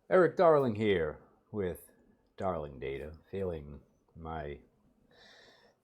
Erik Darling here with Darling Data, feeling my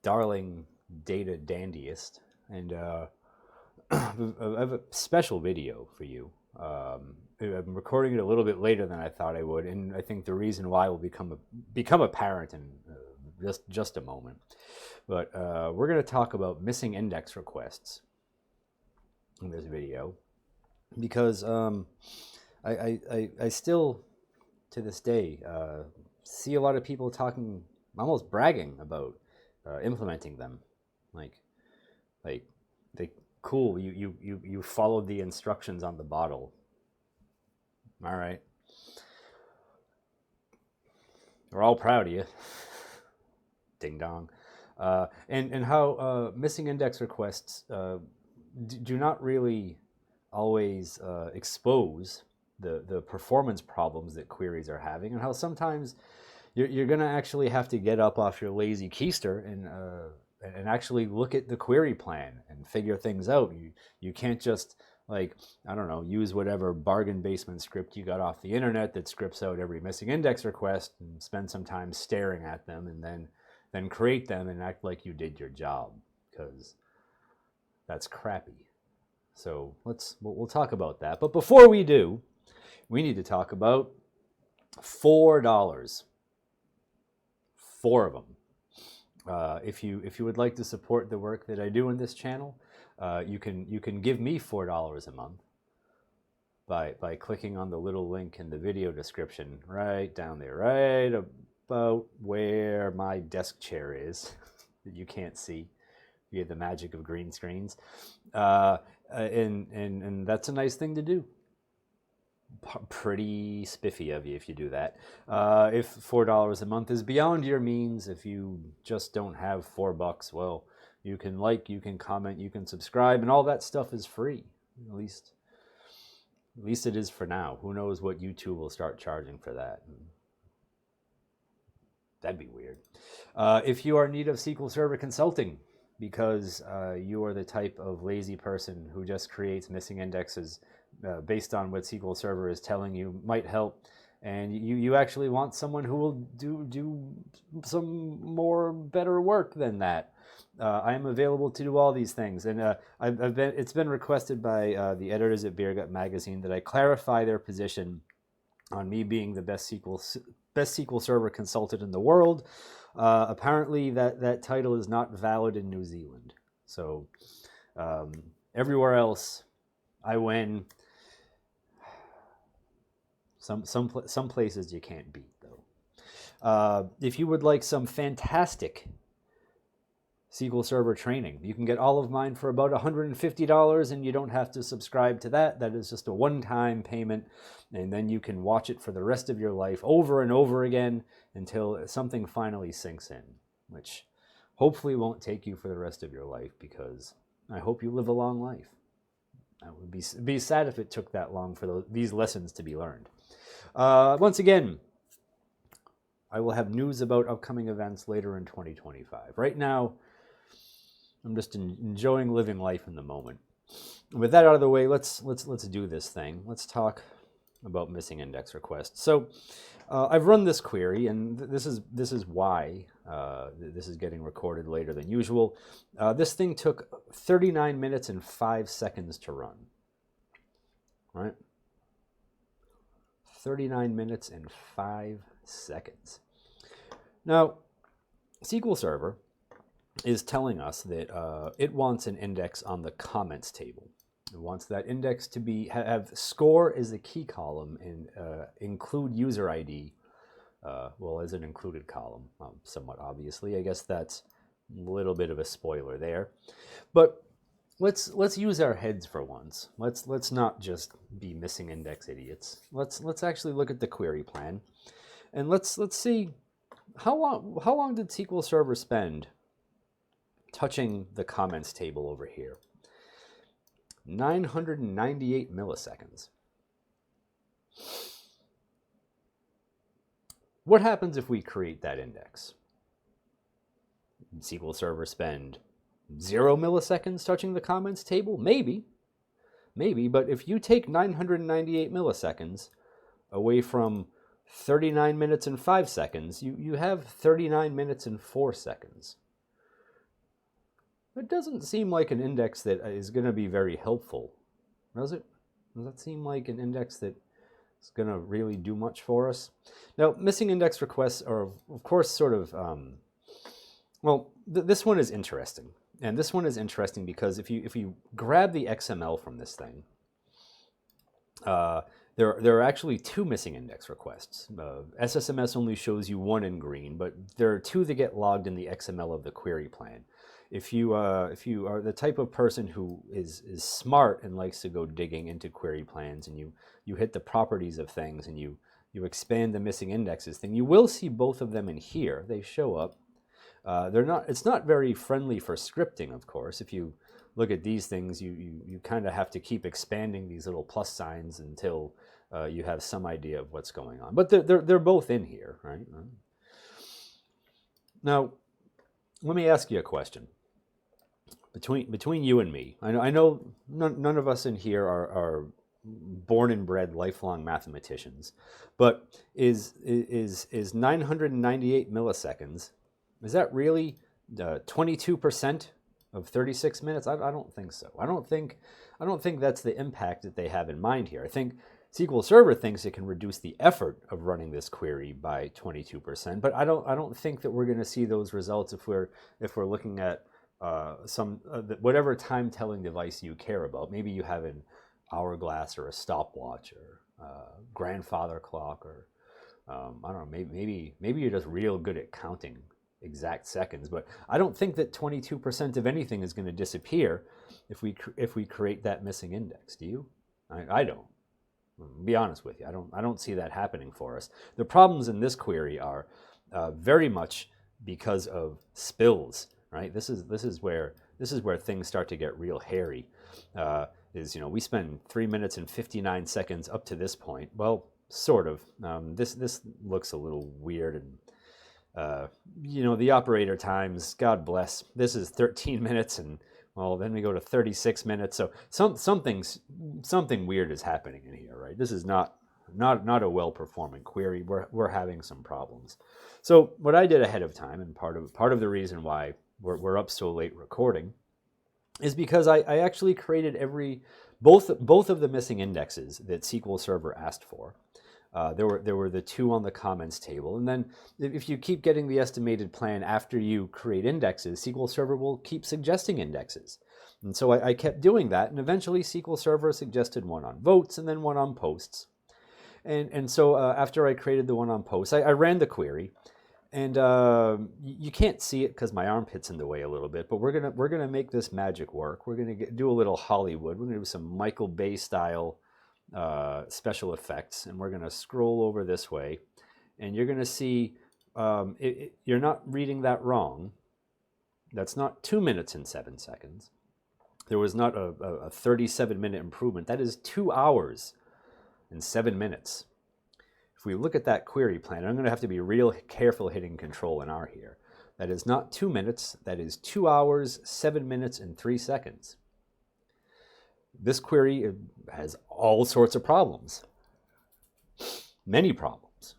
darling data dandiest. And I have a special video for you. I'm recording it a little bit later than I thought I would, and I think the reason why will become apparent in just a moment. But we're going to talk about missing index requests in this video because I still to this day see a lot of people talking, almost bragging about implementing them, like like they cool. You followed the instructions on the bottle. All right, we're all proud of you. Ding dong. And how missing index requests do not really always expose the performance problems that queries are having, and how sometimes you're going to actually have to get up off your lazy keister and actually look at the query plan and figure things out. You can't just, like, I don't know, use whatever bargain basement script you got off the internet that scripts out every missing index request and spend some time staring at them and then create them and act like you did your job, because that's crappy. So we'll talk about that. But before we do, we need to talk about $4. Four of them. If you would like to support the work that I do in this channel, you can give me $4 a month by clicking on the little link in the video description right down there, right about where my desk chair is that you can't see via the magic of green screens, and that's a nice thing to do. Pretty spiffy of you if you do that. If $4 a month is beyond your means, if you just don't have $4, well, you can like, you can comment, you can subscribe, and all that stuff is free. At least it is for now. Who knows what YouTube will start charging for that? That'd be weird. If you are in need of SQL Server consulting, because you are the type of lazy person who just creates missing indexes based on what SQL Server is telling you might help, and you actually want someone who will do some more better work than that, I am available to do all these things. And it's been requested by the editors at Beer Gut Magazine that I clarify their position on me being the best SQL Server consultant in the world. Apparently that title is not valid in New Zealand. So everywhere else I win. Some places you can't beat, though. If you would like some fantastic SQL Server training, you can get all of mine for about $150, and you don't have to subscribe to that. That is just a one-time payment, and then you can watch it for the rest of your life over and over again until something finally sinks in, which hopefully won't take you for the rest of your life, because I hope you live a long life. It would be sad if it took that long for these lessons to be learned. Once again, I will have news about upcoming events later in 2025. Right now, I'm just enjoying living life in the moment. With that out of the way, let's do this thing. Let's talk about missing index requests. So I've run this query, and this is why this is getting recorded later than usual. This thing took 39 minutes and 5 seconds to run. All right? 39 minutes and 5 seconds. Now, SQL Server is telling us that it wants an index on the comments table. It wants that index to have score as a key column and include user ID, well, as an included column, somewhat obviously. I guess that's a little bit of a spoiler there. But let's use our heads for once. Let's not just be missing index idiots. Let's actually look at the query plan, and let's see how long did SQL Server spend touching the comments table over here. 998 milliseconds. What happens if we create that index? Did SQL Server spend 0 milliseconds touching the comments table? Maybe, but if you take 998 milliseconds, away from 39 minutes and 5 seconds, you have 39 minutes and 4 seconds. It doesn't seem like an index that is going to be very helpful, does it? Does that seem like an index that is going to really do much for us? Now, missing index requests are, of course, sort of, well, this one is interesting. And this one is interesting because if you grab the XML from this thing, there are actually 2 missing index requests. SSMS only shows you 1 in green, but there are 2 that get logged in the XML of the query plan. If you are the type of person who is smart and likes to go digging into query plans, and you hit the properties of things and you expand the missing indexes thing, you will see both of them in here. They show up. It's not very friendly for scripting, of course. If you look at these things, you kind of have to keep expanding these little plus signs until you have some idea of what's going on. But they're both in here, right? Now, let me ask you a question. Between you and me, I know none of us in here are born and bred lifelong mathematicians, but is 998 milliseconds? Is that really 22% of 36 minutes? I don't think so. I don't think that's the impact that they have in mind here. I think SQL Server thinks it can reduce the effort of running this query by 22%, but I don't think that we're going to see those results if we're looking at whatever time-telling device you care about. Maybe you have an hourglass or a stopwatch or grandfather clock, or I don't know. Maybe you're just real good at counting exact seconds. But I don't think that 22% of anything is going to disappear if we create that missing index. Do you? I don't. I'll be honest with you. I don't see that happening for us. The problems in this query are very much because of spills. Right? This is where things start to get real hairy. We spend 3 minutes and 59 seconds up to this point. Well, sort of. This looks a little weird, and the operator times, God bless. This is 13 minutes, and well, then we go to 36 minutes. So something weird is happening in here, right? This is not a well-performing query. We're having some problems. So what I did ahead of time, and part of the reason why we're up so late recording, is because I actually created both of the missing indexes that SQL Server asked for. There were the 2 on the comments table, and then if you keep getting the estimated plan after you create indexes, SQL Server will keep suggesting indexes. And so I kept doing that, and eventually SQL Server suggested one on votes and then one on posts. And so after I created the one on posts, I ran the query. And you can't see it because my armpit's in the way a little bit, but we're gonna make this magic work. We're gonna do a little Hollywood. We're gonna do some Michael Bay style special effects, and we're gonna scroll over this way, and you're gonna see you're not reading that wrong. That's not 2 minutes and 7 seconds. There was not a 37-minute improvement. That is 2 hours and 7 minutes. If we look at that query plan, I'm going to have to be real careful hitting Control+R here. That is not 2 minutes. That is 2 hours, 7 minutes, and 3 seconds. This query has all sorts of problems. Many problems.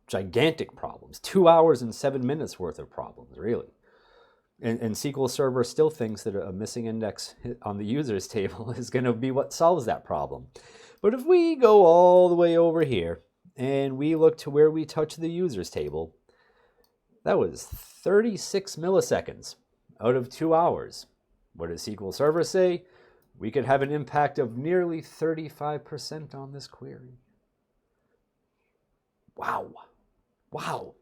Gigantic problems. 2 hours and 7 minutes worth of problems, really. And SQL Server still thinks that a missing index on the users table is going to be what solves that problem. But if we go all the way over here, and we look to where we touch the users table, that was 36 milliseconds out of 2 hours. What does SQL Server say? We could have an impact of nearly 35% on this query. Wow. Wow.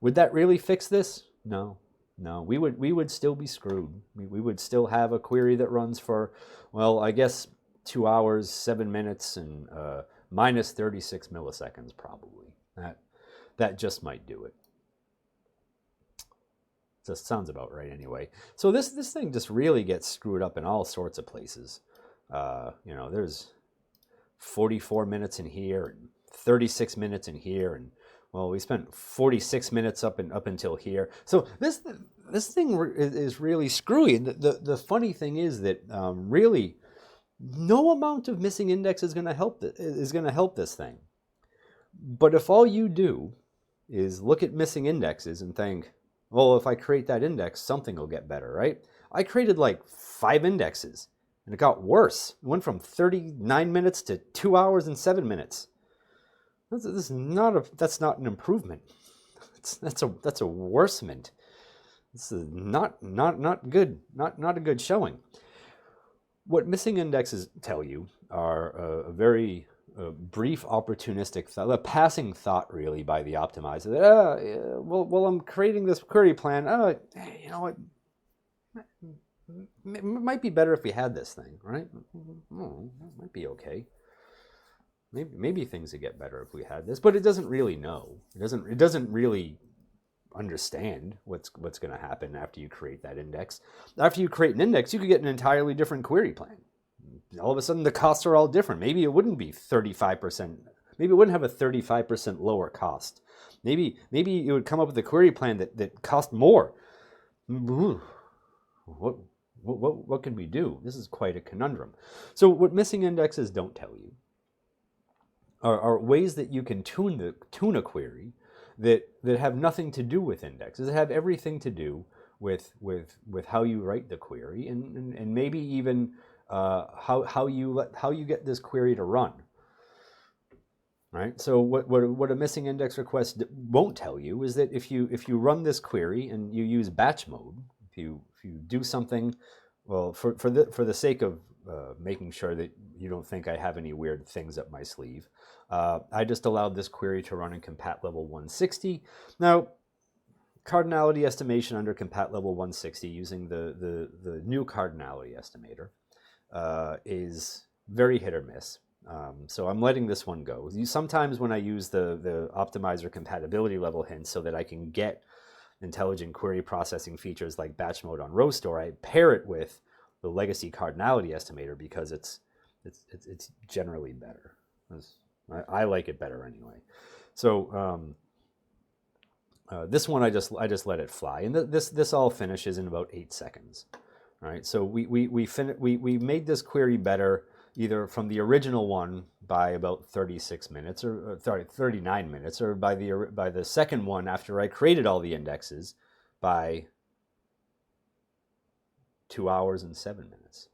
Would that really fix this? No. We would still be screwed. We would still have a query that runs for, well, I guess 2 hours, 7 minutes, and minus 36 milliseconds probably. That just might do it. Just sounds about right anyway. So this thing just really gets screwed up in all sorts of places. There's 44 minutes in here and 36 minutes in here, and well, we spent 46 minutes up until here. So this thing is really screwy. And the funny thing is that really, no amount of missing index is going to help this thing. But if all you do is look at missing indexes and think, well, if I create that index, something will get better, right? I created like 5 indexes and it got worse. It went from 39 minutes to 2 hours and 7 minutes. That's not an improvement. That's a worsening. This is not good. Not a good showing. What missing indexes tell you are a very brief, opportunistic thought, a passing thought, really, by the optimizer. That well, I'm creating this query plan. You know what? It might be better if we had this thing, right? Oh, that might be okay. Maybe things would get better if we had this, but it doesn't really know. It doesn't really understand what's going to happen after you create that index. After you create an index, you could get an entirely different query plan. All of a sudden, the costs are all different. Maybe it wouldn't be 35%. Maybe it wouldn't have a 35% lower cost. Maybe you would come up with a query plan that cost more. What can we do? This is quite a conundrum. So what missing indexes don't tell you are ways that you can tune a query that have nothing to do with indexes, that have everything to do with how you write the query, and maybe even how you get this query to run. Right. So what a missing index request won't tell you is that if you run this query and you use batch mode, if you do something, well, for the sake of making sure that you don't think I have any weird things up my sleeve, I just allowed this query to run in compat level 160. Now, cardinality estimation under compat level 160 using the new cardinality estimator is very hit or miss. So I'm letting this one go. Sometimes when I use the optimizer compatibility level hints so that I can get intelligent query processing features like batch mode on row store, I pair it with the legacy cardinality estimator because it's generally better. I like it better anyway. So this one I just let it fly, and this all finishes in about 8 seconds. All right, so we made this query better either from the original one by about 36 minutes, or 39 minutes, or by the second one after I created all the indexes by 2 hours and 7 minutes.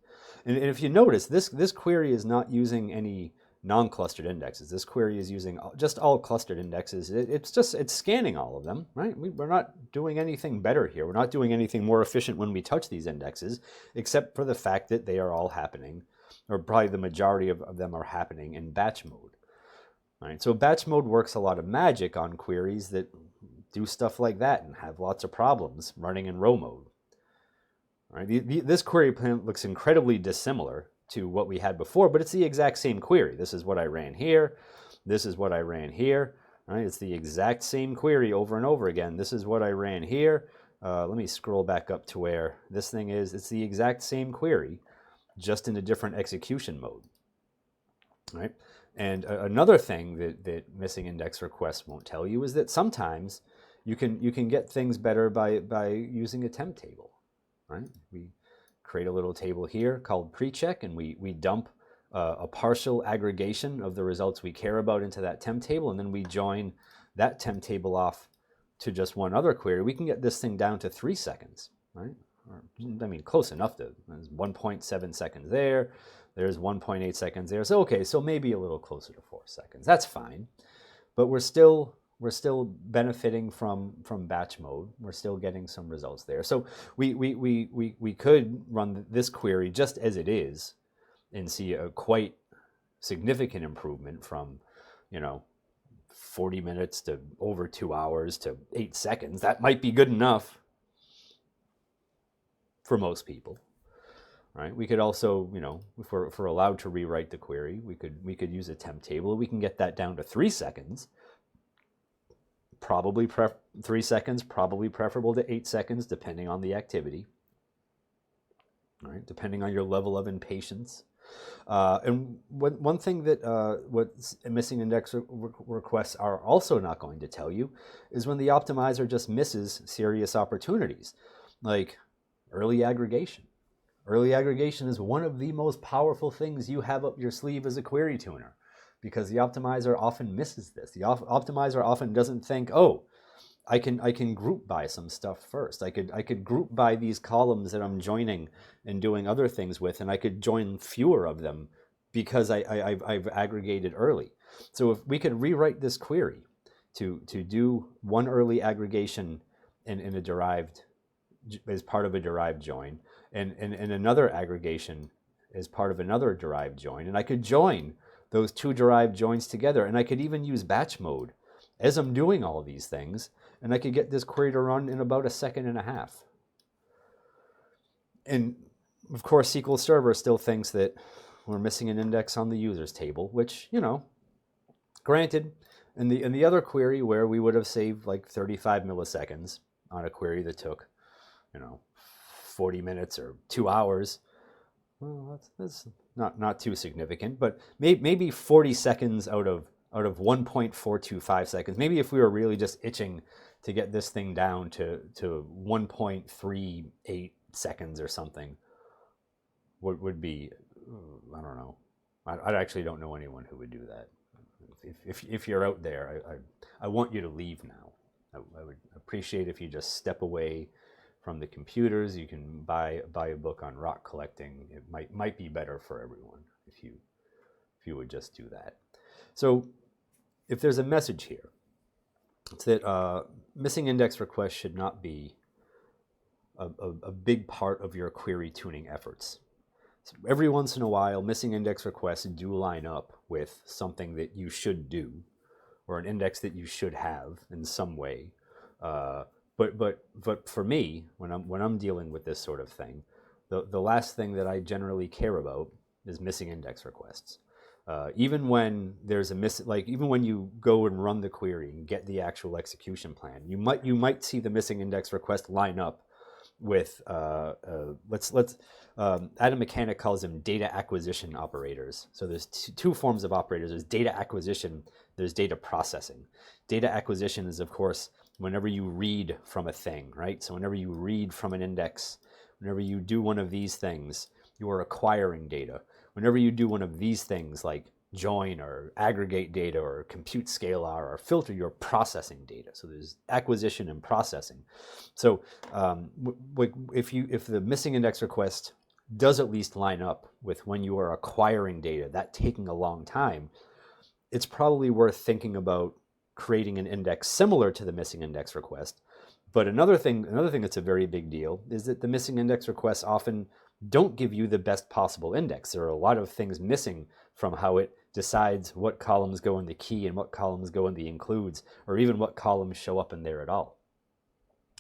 And if you notice, this query is not using any non-clustered indexes. This query is using just all clustered indexes. It's scanning all of them, right? We're not doing anything better here. We're not doing anything more efficient when we touch these indexes, except for the fact that they are all happening, or probably the majority of them are happening in batch mode. All right, so batch mode works a lot of magic on queries that do stuff like that and have lots of problems running in row mode. All right, this query plan looks incredibly dissimilar to what we had before, but it's the exact same query. This is what I ran here. This is what I ran here. All right, it's the exact same query over and over again. This is what I ran here. Let me scroll back up to where this thing is. It's the exact same query, just in a different execution mode. All right, and another thing that missing index requests won't tell you is that sometimes you can get things better by using a temp table. Right, we create a little table here called pre-check, and we dump a partial aggregation of the results we care about into that temp table, and then we join that temp table off to just one other query. We can get this thing down to 3 seconds, right? I mean, close enough to, there's 1.7 seconds there, there's 1.8 seconds there. So okay, so maybe a little closer to 4 seconds. That's fine, but we're still benefiting from batch mode. We're still getting some results there. So we could run this query just as it is and see a quite significant improvement from, 40 minutes to over 2 hours to 8 seconds. That might be good enough for most people, right? We could also, if we're allowed to rewrite the query, we could use a temp table. We can get that down to 3 seconds. Probably 3 seconds, probably preferable to 8 seconds, depending on the activity. All right, depending on your level of impatience. And one thing that what missing index requests are also not going to tell you is when the optimizer just misses serious opportunities, like early aggregation. Early aggregation is one of the most powerful things you have up your sleeve as a query tuner, because the optimizer often misses this. The optimizer often doesn't think, oh, I can group by some stuff first. I could group by these columns that I'm joining and doing other things with, and I could join fewer of them because I've aggregated early. So if we could rewrite this query to do one early aggregation in a derived as part of a derived join, and another aggregation as part of another derived join, and I could join those two derived joins together, and I could even use batch mode as I'm doing all of these things, and I could get this query to run in about 1.5 seconds. And of course, SQL Server still thinks that we're missing an index on the users table, which, you know, granted, in the other query where we would have saved like 35 milliseconds on a query that took, you know, 40 minutes or 2 hours, well, that's not too significant, but maybe 40 seconds out of 1.425 seconds. Maybe if we were really just itching to get this thing down to 1.38 seconds or something, would be, I don't know. I actually don't know anyone who would do that. If you're out there, I want you to leave now. I would appreciate if you just step away from the computers. You can buy a book on rock collecting. It might be better for everyone if you would just do that. So if there's a message here, it's that missing index requests should not be a big part of your query tuning efforts. So every once in a while, missing index requests do line up with something that you should do, or an index that you should have in some way. But for me, when I'm dealing with this sort of thing, the last thing that I generally care about is missing index requests. Even when there's even when you go and run the query and get the actual execution plan, you might see the missing index request line up with Adam Mechanic calls them data acquisition operators. So there's two forms of operators. There's data acquisition, there's data processing. Data acquisition is, of course, whenever you read from a thing, right? So whenever you read from an index, whenever you do one of these things, you are acquiring data. Whenever you do one of these things like join or aggregate data or compute scalar or filter, you're processing data. So there's acquisition and processing. So if the missing index request does at least line up with when you are acquiring data, that taking a long time, it's probably worth thinking about creating an index similar to the missing index request. But another thing that's a very big deal is that the missing index requests often don't give you the best possible index. There are a lot of things missing from how it decides what columns go in the key and what columns go in the includes, or even what columns show up in there at all.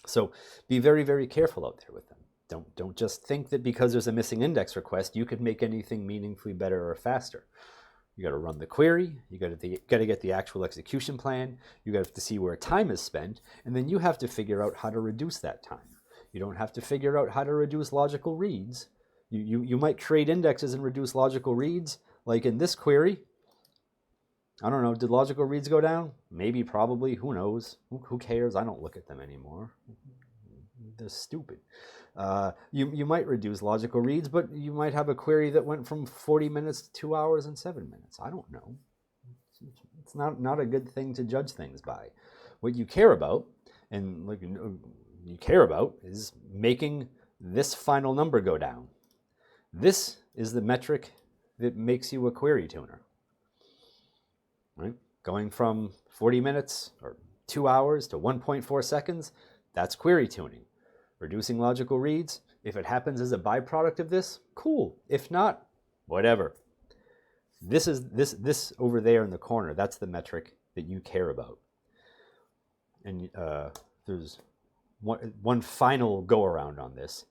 So be very, very careful out there with them. Don't just think that because there's a missing index request, you could make anything meaningfully better or faster. You got to run the query, you got to get the actual execution plan, you got to see where time is spent, and then you have to figure out how to reduce that time. You don't have to figure out how to reduce logical reads. You might create indexes and reduce logical reads, like in this query. I don't know, did logical reads go down? Maybe, probably, who knows? Who cares? I don't look at them anymore. They're stupid. You might reduce logical reads, but you might have a query that went from 40 minutes to 2 hours and 7 minutes. I don't know. It's not a good thing to judge things by. What you care about, and like you care about, is making this final number go down. This is the metric that makes you a query tuner. Right? Going from 40 minutes or 2 hours to 1.4 seconds, that's query tuning. Reducing logical reads, if it happens as a byproduct of this, cool. If not, whatever. This over there in the corner, that's the metric that you care about. And there's one final go around on this.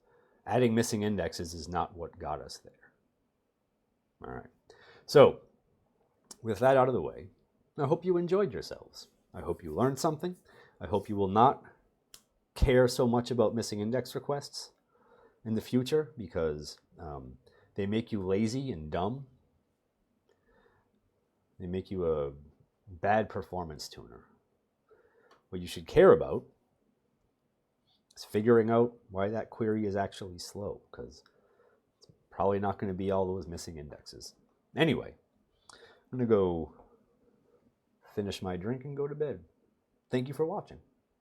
Adding missing indexes is not what got us there. All right. So with that out of the way, I hope you enjoyed yourselves. I hope you learned something. I hope you will not care so much about missing index requests in the future, because they make you lazy and dumb. They make you a bad performance tuner. What you should care about is figuring out why that query is actually slow, because it's probably not going to be all those missing indexes. Anyway, I'm going to go finish my drink, and go to bed. Thank you for watching.